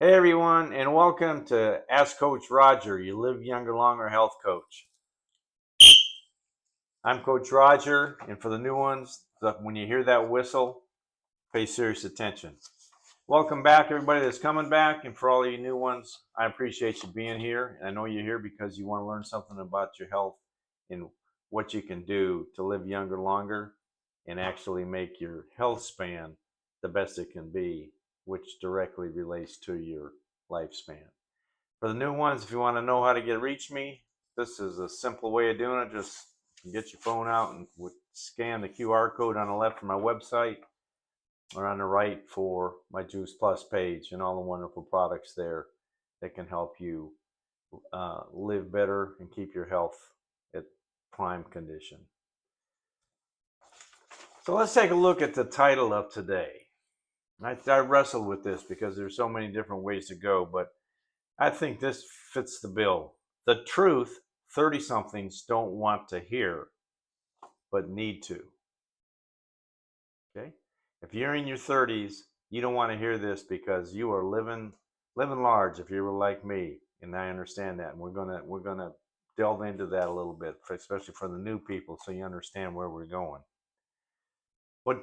Hey everyone, and welcome to Ask Coach Roger, your Live Younger Longer health coach. I'm Coach Roger, and for the new ones, when you hear that whistle, pay serious attention. Welcome back, everybody that's coming back, and for all of you new ones, I appreciate you being here. And I know you're here because you want to learn something about your health and what you can do to live younger longer and actually make your health span the best it can be, which directly relates to your lifespan. For the new ones, if you want to know how to reach me, this is a simple way of doing it. Just get your phone out and scan the QR code on the left for my website or on the right for my Juice Plus page and all the wonderful products there that can help you live better and keep your health at prime condition. So let's take a look at the title of today. I wrestled with this because there's so many different ways to go, but I think this fits the bill. The truth 30 somethings don't want to hear, but need to. Okay? If you're in your 30s, you don't want to hear this because you are living large if you were like me, and I understand that. And we're gonna delve into that a little bit, especially for the new people, so you understand where we're going. But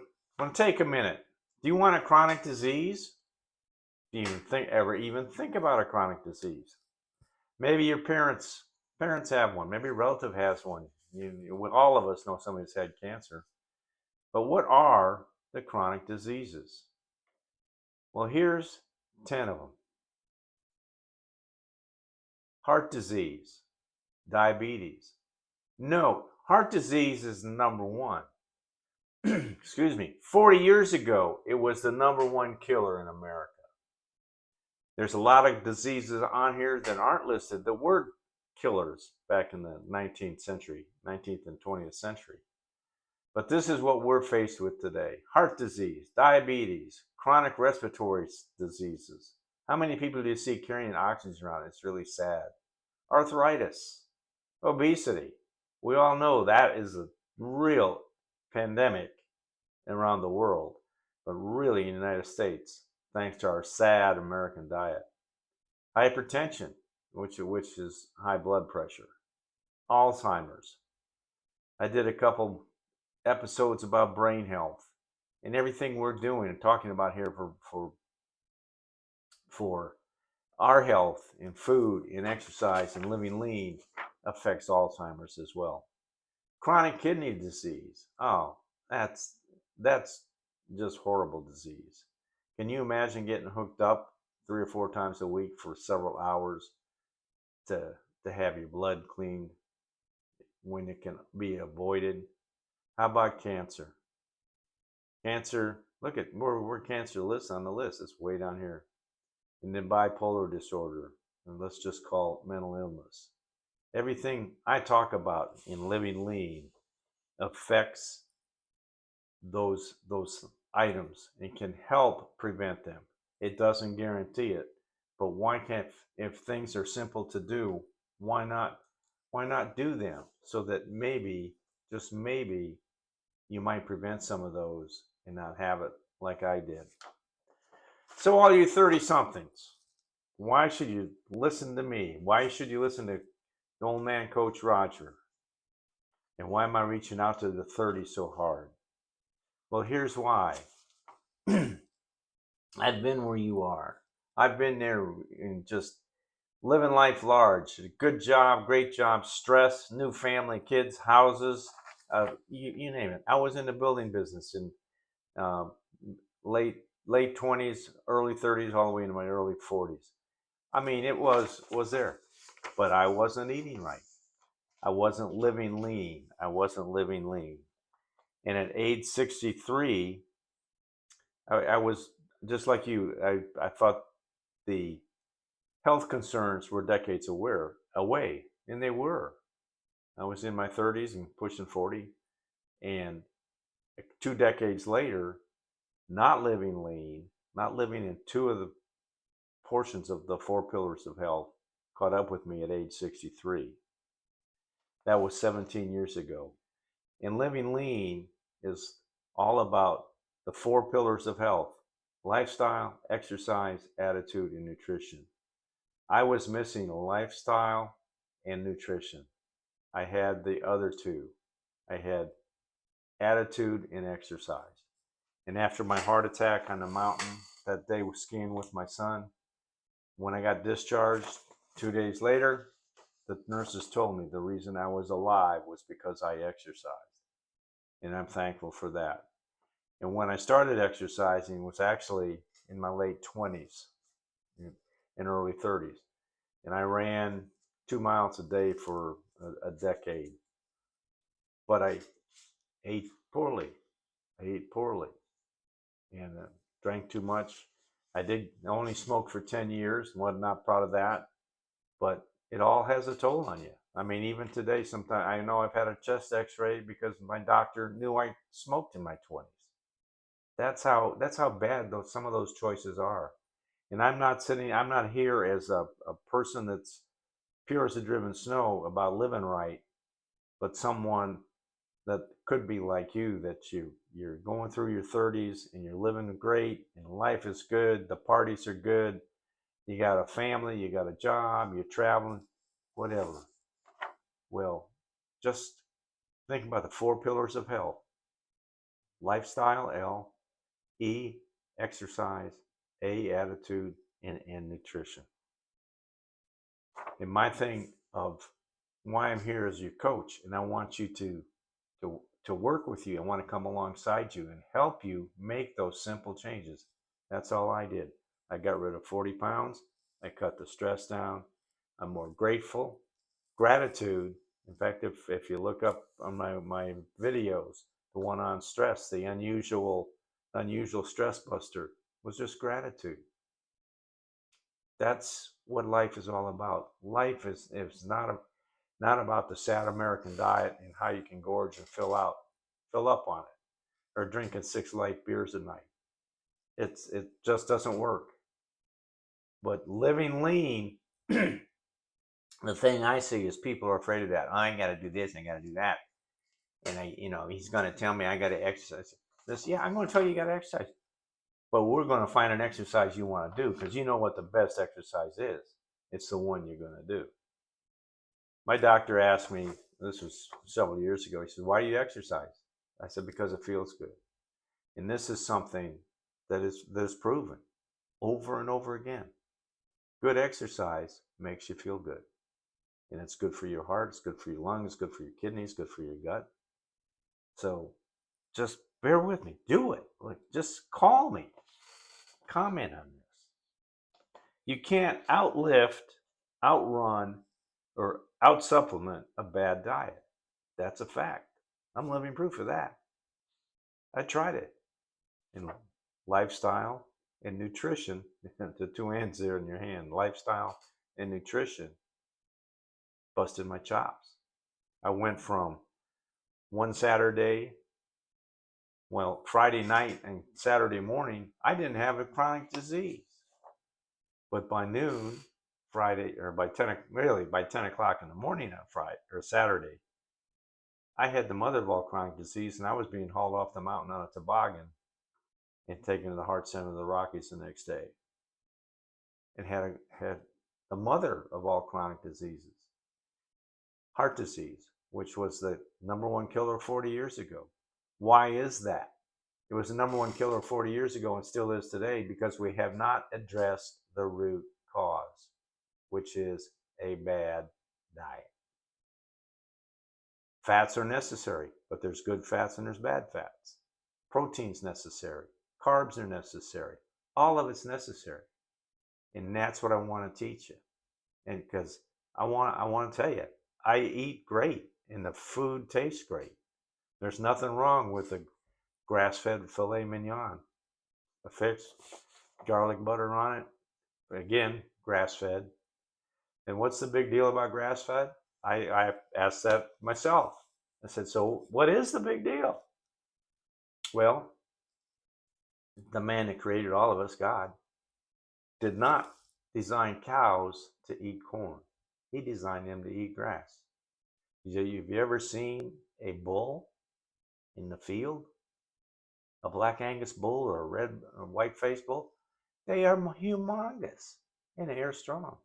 take a minute. Do you want a chronic disease? Do you even think about a chronic disease? Maybe your parents have one. Maybe a relative has one. All of us know somebody that's had cancer. But what are the chronic diseases? Well, here's 10 of them. Heart disease, diabetes. No, heart disease is number one. Excuse me. 40 years ago, it was the number one killer in America. There's a lot of diseases on here that aren't listed that were killers back in the 19th century, 19th and 20th century. But this is what we're faced with today. Heart disease, diabetes, chronic respiratory diseases. How many people do you see carrying oxygen around? It's really sad. Arthritis, obesity. We all know that is a real pandemic around the world, but really in the United States, thanks to our sad American diet. Hypertension, which is high blood pressure. Alzheimer's. I did a couple episodes about brain health and everything we're doing and talking about here for our health and food and exercise and living lean affects Alzheimer's as well. Chronic kidney disease. Oh, that's just horrible disease. Can you imagine getting hooked up 3 or 4 times a week for several hours to have your blood cleaned when it can be avoided? How about cancer? Cancer, look at where cancer lists on the list. It's way down here. And then bipolar disorder, and let's just call it mental illness. Everything I talk about in living lean affects those items and can help prevent them. It doesn't guarantee it, but why can't, if things are simple to do, why not do them so that maybe, just maybe, you might prevent some of those and not have it like I did. So all you 30 somethings, why should you listen to me? Why should you listen to the old man Coach Roger? And why am I reaching out to the 30 so hard? Well, here's why. I've been where you are. I've been there in just living life large. Good job, great job, stress, new family, kids, houses, you name it. I was in the building business in uh, late 20s, early 30s, all the way into my early 40s. I mean, it was there, but I wasn't eating right. I wasn't living lean. And at age 63, I was just like you. I thought the health concerns were decades away, and they were. I was in my 30s and pushing 40, and 2 decades later, not living lean, not living in two of the portions of the four pillars of health, caught up with me at age 63. That was 17 years ago. And living lean is all about the four pillars of health. lifestyle, exercise, attitude, and nutrition. I was missing lifestyle and nutrition. I had the other two. I had attitude and exercise. And after my heart attack on the mountain that day was skiing with my son, when I got discharged 2 days later, the nurses told me the reason I was alive was because I exercised. And I'm thankful for that. And when I started exercising was actually in my late 20s and early 30s. And I ran 2 miles a day for a decade. But I ate poorly. I ate poorly and drank too much. I did only smoke for 10 years. Was not proud of that. But it all has a toll on you. I mean, even today, sometimes I know I've had a chest X-ray because my doctor knew I smoked in my 20s. That's how bad some of those choices are. And I'm not here as a person that's pure as the driven snow about living right, but someone that could be like you, that you're going through your 30s and you're living great and life is good, the parties are good, you got a family, you got a job, you're traveling, whatever. Well, just think about the four pillars of health: lifestyle, L; E, exercise; A, attitude; and nutrition. And my thing of why I'm here as your coach, and I want you to work with you. I want to come alongside you and help you make those simple changes. That's all I did. I got rid of 40 pounds. I cut the stress down. I'm more grateful. Gratitude. In fact, if you look up on my videos, the one on stress, the unusual stress buster was just gratitude. That's what life is all about. Life is not about the sad American diet and how you can gorge and fill up on it, or drinking 6 light beers a night. It just doesn't work. But living lean, the thing I see is people are afraid of that. I got to do this, I got to do that, and he's going to tell me I got to exercise. This, yeah, I'm going to tell you got to exercise, but we're going to find an exercise you want to do because you know what the best exercise is. It's the one you're going to do. My doctor asked me, this was several years ago, he said, "Why do you exercise?" I said, "Because it feels good." And this is something that is proven over and over again. Good exercise makes you feel good. And it's good for your heart, it's good for your lungs, it's good for your kidneys, good for your gut. So just bear with me. Do it. Like, just call me. Comment on this. You can't outlift, outrun, or outsupplement a bad diet. That's a fact. I'm living proof of that. I tried it. In lifestyle and nutrition, the two hands there in your hand, lifestyle and nutrition, busted my chops. I went from one Saturday, well, Friday night and Saturday morning, I didn't have a chronic disease. But by noon, Friday, or by 10 o'clock in the morning on Friday or Saturday, I had the mother of all chronic disease, and I was being hauled off the mountain on a toboggan and taken to the heart center of the Rockies the next day. And had the mother of all chronic diseases, heart disease, which was the number one killer 40 years ago. Why is that? It was the number one killer 40 years ago and still is today because we have not addressed the root cause, which is a bad diet. Fats are necessary, but there's good fats and there's bad fats. Protein's necessary. Carbs are necessary. All of it's necessary. And that's what I want to teach you. And because I want to tell you, I eat great and the food tastes great. There's nothing wrong with a grass-fed filet mignon. A fix, garlic butter on it. Again, grass-fed. And what's the big deal about grass-fed? I asked that myself. I said, so what is the big deal? Well, the man that created all of us, God, did not design cows to eat corn. He designed them to eat grass. Have you ever seen a bull in the field? a black Angus bull or a red or white-faced bull, they are humongous and they are strong.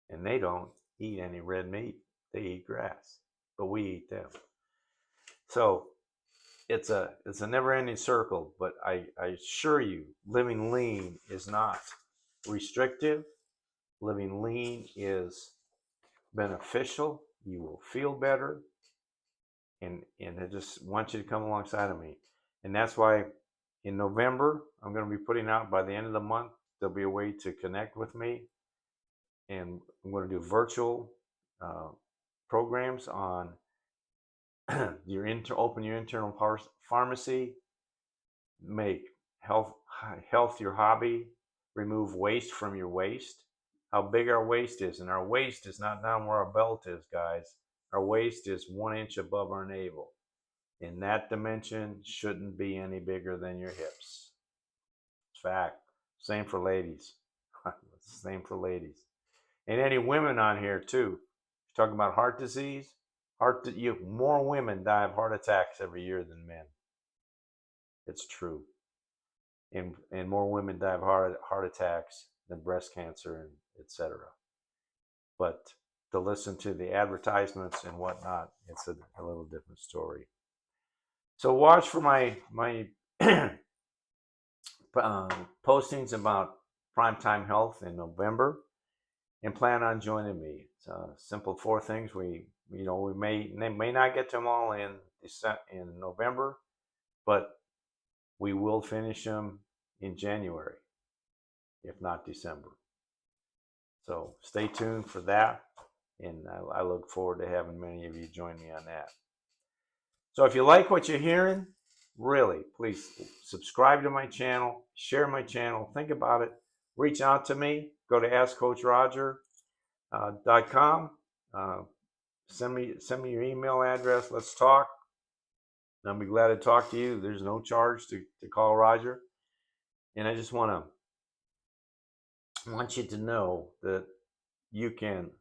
And they don't eat any red meat. They eat grass, but we eat them. So it's a never-ending circle. But I assure you, living lean is not restrictive. Living lean is beneficial. You will feel better, and I just want you to come alongside of me. And that's why in November I'm going to be putting out, by the end of the month, there'll be a way to connect with me, and I'm going to do virtual uh, programs on open your internal pharmacy, make health your hobby, remove waste from your waist. How big our waist is, and our waist is not down where our belt is, guys. Our waist is 1 inch above our navel. In that dimension, shouldn't be any bigger than your hips. Fact. Same for ladies. Same for ladies. And any women on here too. Talking about heart disease. More women die of heart attacks every year than men. It's true. And more women die of heart attacks than breast cancer, and etc. But to listen to the advertisements and whatnot, it's a little different story. So watch for my postings about primetime health in November, and plan on joining me. It's simple 4 things. We may not get to them all in November, but we will finish them in January, if not December. So stay tuned for that, and I look forward to having many of you join me on that. So if you like what you're hearing, really, please subscribe to my channel, share my channel, think about it, reach out to me, go to askcoachroger.com, send me your email address, let's talk. I'll be glad to talk to you. There's no charge to call Roger. And I just want you to know that you can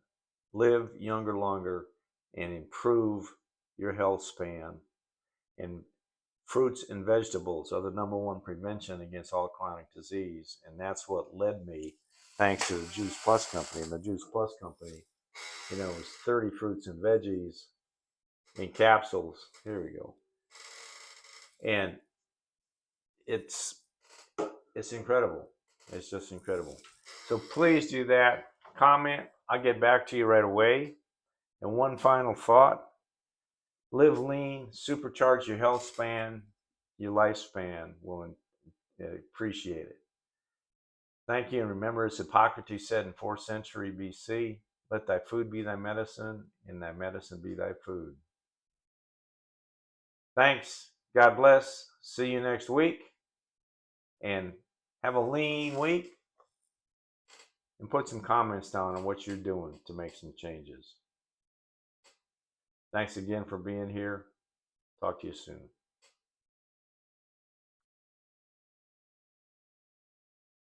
live younger, longer, and improve your health span. And fruits and vegetables are the #1 prevention against all chronic disease. And that's what led me, thanks to the Juice Plus Company. And the Juice Plus Company, is 30 fruits and veggies in capsules. Here we go. And it's incredible. It's just incredible. So please do that. Comment. I'll get back to you right away. And one final thought. Live lean, supercharge your health span, your lifespan will appreciate it. Thank you, and remember, as Hippocrates said in 4th century BC, let thy food be thy medicine, and thy medicine be thy food. Thanks. God bless. See you next week, and have a lean week, and put some comments down on what you're doing to make some changes. Thanks again for being here. Talk to you soon.